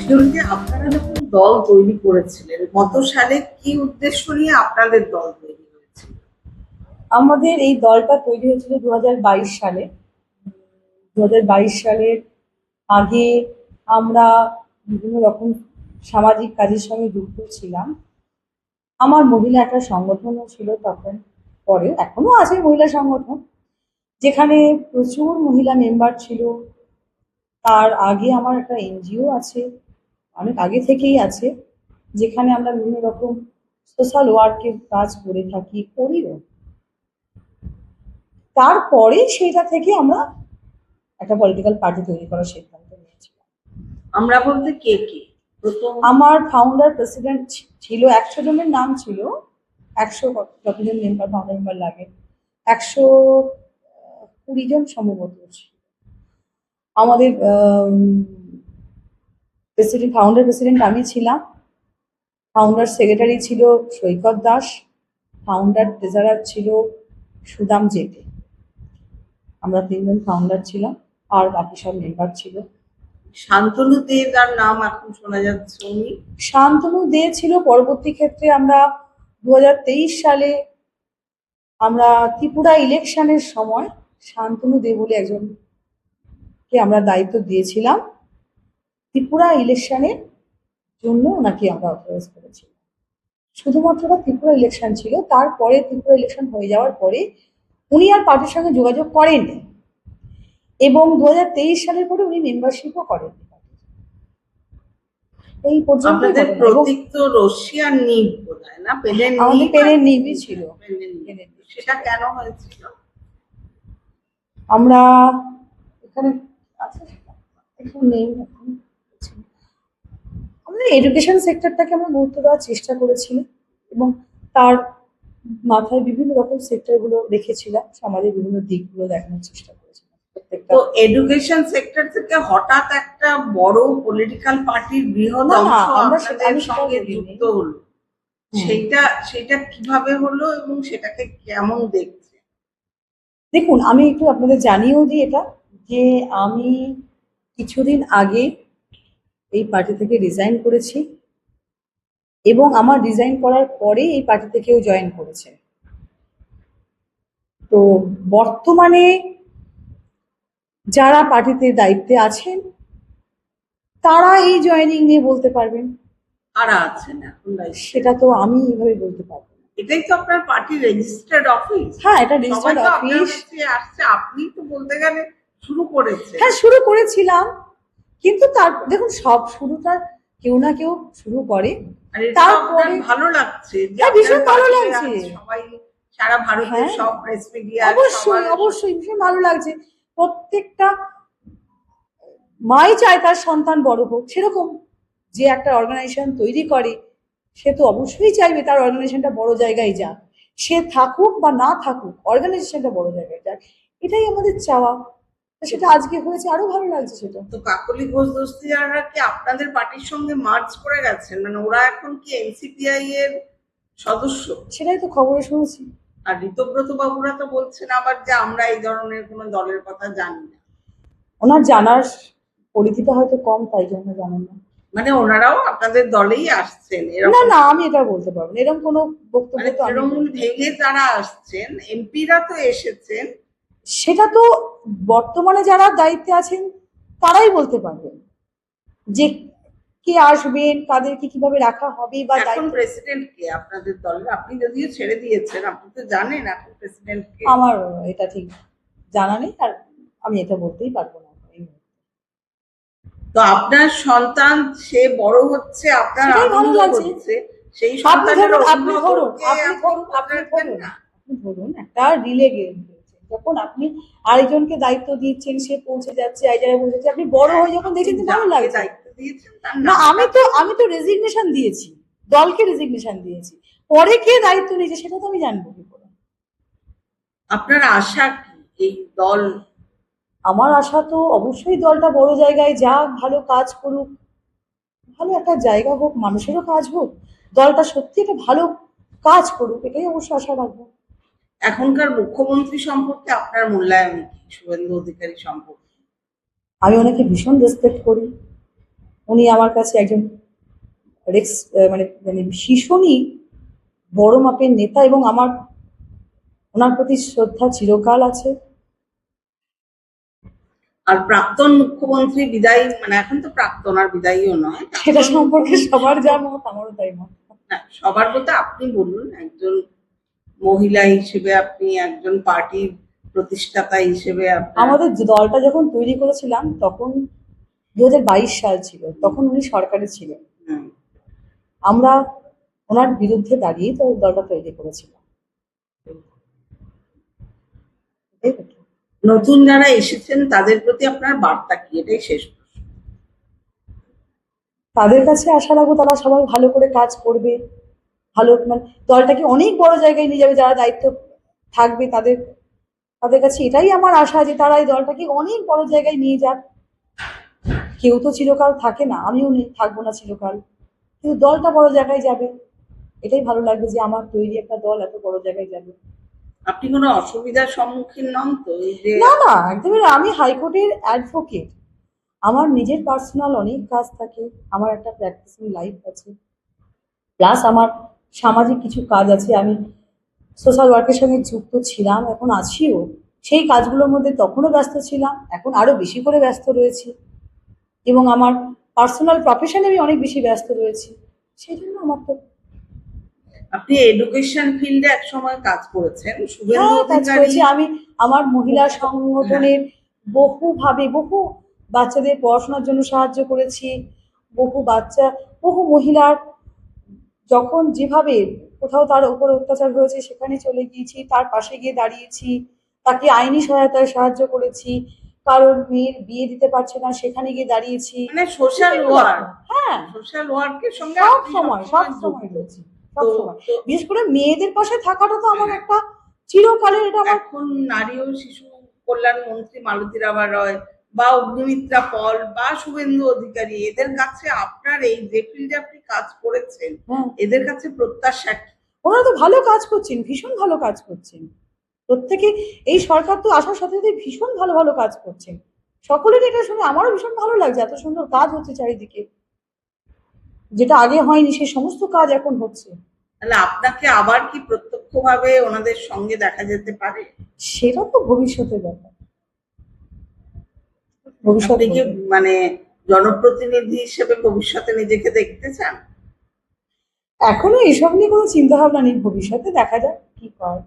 ধরুন যে আপনারা যখন দল তৈরি করেছিলেন কত সালে কি উদ্দেশ্য নিয়ে আপনাদের দল তৈরি হয়েছিল? আমাদের এই দলটা তৈরি হয়েছিল 2022 সালে। 2022 সালের আগে আমরা বিভিন্ন রকম সামাজিক কাজের সঙ্গে যুক্ত ছিলাম। আমার মহিলা একটা সংগঠনও ছিল তখন, পরে এখনো আছে মহিলা সংগঠন, যেখানে প্রচুর মহিলা মেম্বার ছিল। তার আগে আমার একটা এনজিও আছে, অনেক আগে থেকেই আছে, যেখানে আমরা বিভিন্ন রকম সোশ্যাল ওয়ার্কের কাজ করে থাকি, করিও। তারপরে সেটা থেকে আমরা একটা পলিটিক্যাল পার্টি তৈরি করার সিদ্ধান্ত নিয়েছিলাম। আমরা বলতে কে কে? প্রথম আমার ফাউন্ডার প্রেসিডেন্ট ছিল, 100 জনের নাম ছিল। 100 যতজন মেম্বার, ফাউন্ডার মেম্বার লাগে, 120 জন সম্ভবত ছিল। আমাদের ফাউন্ডার প্রেসিডেন্ট আমি ছিলাম। ফাউন্ডার সেক্রেটারি ছিল সৈকত দাস। ফাউন্ডার ট্রেজারার ছিল সুদাম জেঠে। আমরা 3 জন ফাউন্ডার ছিলাম, আর বাকি সব মেম্বার ছিল। শান্তনু দে, তার নাম এখন শোনা যাচ্ছে। উনি শান্তনু দে ছিল পরবর্তী ক্ষেত্রে। আমরা 2023 সালে আমরা ত্রিপুরা ইলেকশনের সময় শান্তনু দে বলে একজনকে আমরা দায়িত্ব দিয়েছিলাম। ত্রিপুরা ইলেকশনের জন্য ওনাকে আমরা অথরাইজ করেছিলাম। শুধুমাত্র ত্রিপুরা ইলেকশন ছিল। তারপরে ত্রিপুরা ইলেকশন হয়ে যাওয়ার পরে উনি আর পার্টির সঙ্গে যোগাযোগ করেননি, এবং 2023 সালের পরে উনি মেম্বারশিপও করেননি। এই পর্যন্ত আপনাদের প্রতীক তো রশিয়ান নিব বোধহয়, না? পেনের নিব। আমাদের পেনের নিবই ছিল। সেটা কেন হয়েছিল? আমরা এখানে আচ্ছা এখন নেই এখন। আমরা এডুকেশন সেক্টরটাকে আমরা গুরুত্ব দেওয়ার চেষ্টা করেছিলাম, এবং তার মাথায় বিভিন্ন রকম সেক্টরগুলো রেখেছিলাম, সমাজের বিভিন্ন দিকগুলো দেখানোর চেষ্টা করেছিলাম। তো এডুকেশন সেক্টর থেকে হঠাৎ একটা বড় পলিটিক্যাল পার্টির বৃহৎ অংশ আপনাদের সঙ্গে যুক্ত হলো, সেটা কিভাবে হলো এবং সেটাকে কেমন দেখছে? দেখুন, আমি একটু আপনাদের জানিয়েও দিই এটা, যে আমি কিছুদিন আগে এই পার্টি থেকে রিজাইন করেছি, এবং আমার রিজাইন করার পরে এই পার্টিতে কেউ জয়েন করেছে। তো বর্তমানে যারা পার্টিতে দায়িত্বে আছেন তারা এই জয়েনিং নিয়ে বলতে পারবেন। কারা আছেন এখন? সেটা তো আমি এইভাবে বলতে পারবো না। এটাই তো আপনার পার্টি রেজিস্টার্ড অফিস। হ্যাঁ, এটা রেজিস্টার্ড অফিস। আসছে, আপনি তো বলতে গেলে শুরু করেছেন। হ্যাঁ, শুরু করেছিলাম, কিন্তু তার দেখুন, সব শুরুটা কেউ না কেউ শুরু করে। তারপরে ভালো লাগছে, ভীষণ ভালো লাগছে। সবাই সারা ভারতের সব প্রেস মিডিয়া, অবশ্যই অবশ্যই ভীষণ ভালো লাগছে। প্রত্যেকটা মাই চায় তার সন্তান বড় হোক। সেরকম যে একটা অর্গানাইজেশন তৈরি করে, সে তো অবশ্যই চাইবে তার অর্গানাইজেশনটা বড় জায়গায় যাক। সে থাকুক বা না থাকুক, অর্গানাইজেশনটা বড় জায়গায় যাক, এটাই আমাদের চাওয়া। সেটা আজকে হয়েছে, আরো ভালো লাগছে সেটা। তো কাকলি ঘোষ দস্তিদাররা কি আপনাদের পার্টির সঙ্গে মার্চ করে গেছেন? মানে ওরা এখন কি এনসিপিআই এর সদস্য? সেটাই তো খবরে শুনেছি। আর ঋতব্রত বাবুরা তো বলছেন আবার যে আমরা এই ধরনের কোনো দলের কথা জানি না। ওনার জানার পরিধিটা হয়তো কম, তাই জন্য জানেন না। মানে ওনারাও আপনাদের দলেই আসছেন? না না, আমি এটা বলতে পারবো না, এরকম কোনো বক্তব্য তো তৃণমূল ভেঙে তারা আসছেন, এমপিরা তো এসেছেন। সেটা তো বর্তমানে যারা দায়িত্বে আছেন তারাই বলতে পারবেন যে কে আসবেন, কাদেরকে কিভাবে রাখা হবে। বা এখন প্রেসিডেন্ট কে আপনাদের দলের? আপনি যদিও ছেড়ে দিয়েছেন, আপনি তো জানেন এখন প্রেসিডেন্ট কে। আমার এটা ঠিক জানা নেই, আর আমি এটা বলতেই পারবো না। তো আপনার সন্তান সে বড় হচ্ছে, আপনার আনন্দ হচ্ছে, সেই সন্তানের আপনি ধরুন একটা রিলে গেম খেলছেন, যখন আপনি আরেকজনকে দায়িত্ব দিচ্ছেন, সে পৌঁছে যাচ্ছে, এই জায়গায় পৌঁছেছে, আপনি বড় হয়ে যখন দেখেছেন, ভালো লাগছে। দায়িত্ব দিয়েছেন না, আমি তো রেজিগনেশন দিয়েছি, দলকে রেজিগনেশন দিয়েছি। পরে কে দায়িত্ব নিয়েছে সেটা তো আমি জানবো কি করে? আপনার আশা কি এই দল? আমার আশা তো অবশ্যই দলটা বড় জায়গায় যাক, ভালো কাজ করুক, ভালো একটা জায়গা হোক, মানুষেরও কাজ হোক, দলটা সত্যি একটা ভালো কাজ করুক, এটাই অবশ্য আশা রাখবো। এখনকার মুখ্যমন্ত্রী সম্পর্কে আপনার মূল্যায়ন কি? শুভেন্দু অধিকারী সম্পর্কে আমি ওনাকে ভীষণ রেসপেক্ট করি, উনি আমার কাছে একজন মানে মানে ভীষণই বড় মাপের নেতা, এবং আমার ওনার প্রতি শ্রদ্ধা চিরকাল আছে। আর প্রাক্তন মুখ্যমন্ত্রী বিদায়ী, মানে এখন তো প্রাক্তন আর বিদায়ীও নয়, সেটা সম্পর্কে সবার যা মত আমারও তাই মত। সবার বলতে আপনি বলুন, একজন মহিলা হিসেবে, আপনি একজন পার্টির প্রতিষ্ঠাতা হিসেবে আমাদের দলটা যখন তৈরি করেছিলাম তখন 2022 সাল ছিল, তখন উনি সরকারে ছিলেন। আমরা ওনার বিরুদ্ধে দাঁড়িয়ে তো দলটা তৈরি করেছিলাম। নতুন যারা এসেছেন তাদের প্রতি আপনার বার্তা কি, এটাই শেষ প্রশ্ন। তাদের কাছে আশা রাখবো তারা সবাই ভালো করে কাজ করবে, ভালো মানে দলটাকে অনেক বড় জায়গায় নিয়ে যাবে। যারা দায়িত্ব থাকবে তাদের তাদের কাছে এটাই আমার আশা যে তারা এই দলটাকে অনেক বড় জায়গায় নিয়ে যাক। কেউ তো চিরকাল থাকে না, আমিও থাকবো না চিরকাল, কিন্তু দলটা বড় জায়গায় যাবে, এটাই ভালো লাগবে যে আমার তৈরি একটা দল এত বড় জায়গায় যাবে। আপনি কোনো অসুবিধার সম্মুখীন নন তো? এই যে না না, একদমই না। আমি হাইকোর্টের অ্যাডভোকেট, আমার নিজের পার্সোনাল অনেক কাজ থাকে, আমার একটা প্র্যাকটিসিং লাইফ আছে, প্লাস আমার সামাজিক কিছু কাজ আছে। আমি সোশ্যাল ওয়ার্কের সঙ্গে যুক্ত ছিলাম, এখন আছিও। সেই কাজগুলোর মধ্যে তখনও ব্যস্ত ছিলাম, এখন আরো বেশি করে ব্যস্ত রয়েছি, এবং আমার পার্সোনাল প্রফেশনে আমি অনেক বেশি ব্যস্ত রয়েছি। সেই জন্য আমার তো আপনি এডুকেশন ফিল্ডে এক সময় কাজ করেছেন, শুভেন্দু হ্যাঁ কাজ অধিকারী। করেছি। আমি আমার মহিলা সংগঠনের বহু বাচ্চাদের পড়াশোনার জন্য সাহায্য করেছি। বহু মহিলার যখন যেভাবে কোথাও তার উপর অত্যাচার হয়েছে সেখানে চলে গিয়েছি, তার পাশে গিয়ে দাঁড়িয়েছি, তাকে আইনি সহায়তায় সাহায্য করেছি। কারোর মেয়ের বিয়ে দিতে পারছে না, সেখানে গিয়ে দাঁড়িয়েছি। মানে সোশ্যাল ওয়ার্ক, হ্যাঁ, সোশ্যাল ওয়ার্কের সঙ্গে সব আপনি সময় যুক্ত। রয়েছি, সব তো সময়। বিশেষ করে মেয়েদের পাশে থাকাটা তো আমার একটা চিরকালের, এটা আমার। এখন নারী ও শিশু কল্যাণ মন্ত্রী মালতী রাভা রয় বা অগ্নিমিত্রা পল বা শুভেন্দু অধিকারী, এদের কাছে আপনার এই যে ফিল্ডে আপনি কাজ করেছেন, এদের কাছে প্রত্যাশা কি? ওনারা তো ভালো কাজ করছেন, ভীষণ ভালো কাজ করছেন প্রত্যেকে। এই সরকার তো আসার সাথে সাথে ভীষণ ভালো ভালো কাজ করছেন। সকলের এটা শুনে আমারও ভীষণ ভালো লাগছে, এত সুন্দর কাজ হচ্ছে চারিদিকে, যেটা আগে হয়নি সে সমস্ত কাজ এখন হচ্ছে। তাহলে আপনাকে আবার কি প্রত্যক্ষভাবে ওনাদের সঙ্গে দেখা যেতে পারে? সেটা তো ভবিষ্যতের ব্যাপার, আপনি কি মানে জনপ্রতিনিধি হিসেবে ভবিষ্যতে নিজেকে দেখতে চান? এখনো এসব নিয়ে কোনো চিন্তা ভাবনা নেই, ভবিষ্যতে দেখা যাক কি হয়।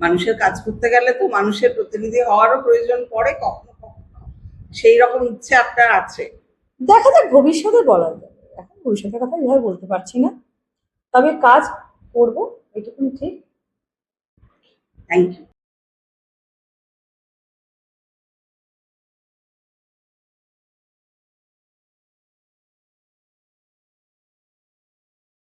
মানুষের কাজ করতে গেলে তো মানুষের প্রতিনিধি হওয়ারও প্রয়োজন পড়ে কখনো কখনো, সেই রকম ইচ্ছে আপনার আছে? দেখা যাক, ভবিষ্যতে বলা যাবে, এখন ভবিষ্যতের কথা এভাবে বলতে পারছি না, তবে কাজ করবো এটুকুনি ঠিক। Thank you.